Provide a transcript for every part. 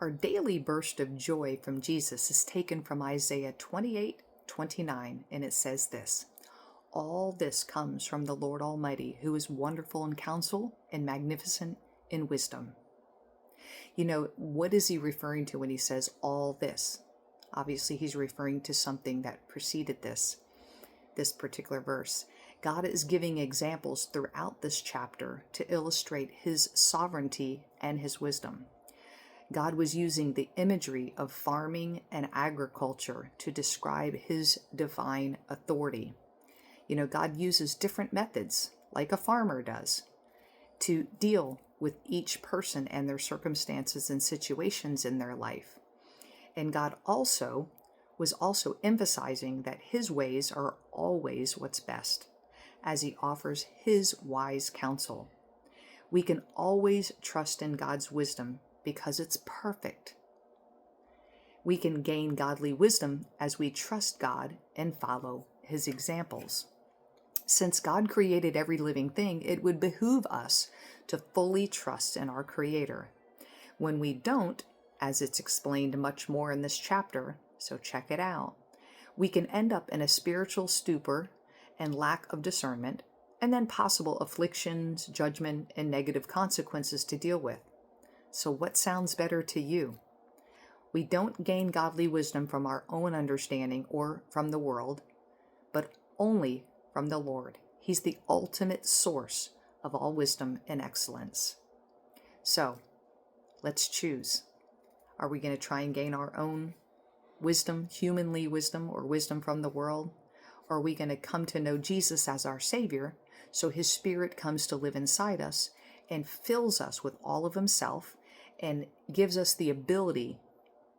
Our daily burst of joy from Jesus is taken from Isaiah 28:29, and it says this: All this comes from the Lord Almighty, who is wonderful in counsel and magnificent in wisdom. What is he referring to when he says all this? Obviously, he's referring to something that preceded this particular verse. God is giving examples throughout this chapter to illustrate his sovereignty and his wisdom. God was using the imagery of farming and agriculture to describe his divine authority. God uses different methods, like a farmer does, to deal with each person and their circumstances and situations in their life. And God was also emphasizing that his ways are always what's best, as he offers his wise counsel. We can always trust in God's wisdom because it's perfect. We can gain godly wisdom as we trust God and follow his examples. Since God created every living thing, it would behoove us to fully trust in our Creator. When we don't, as it's explained much more in this chapter, so check it out, we can end up in a spiritual stupor and lack of discernment, and then possible afflictions, judgment, and negative consequences to deal with. So what sounds better to you? We don't gain godly wisdom from our own understanding or from the world, but only from the Lord. He's the ultimate source of all wisdom and excellence. So, let's choose. Are we going to try and gain our own wisdom, humanly wisdom, or wisdom from the world? Or are we going to come to know Jesus as our Savior, so his Spirit comes to live inside us and fills us with all of himself and gives us the ability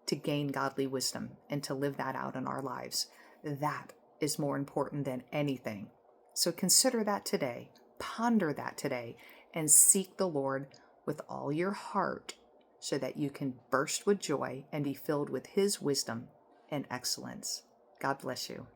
to gain godly wisdom and to live that out in our lives? That is more important than anything. So consider that today, ponder that today, and seek the Lord with all your heart so that you can burst with joy and be filled with his wisdom and excellence. God bless you.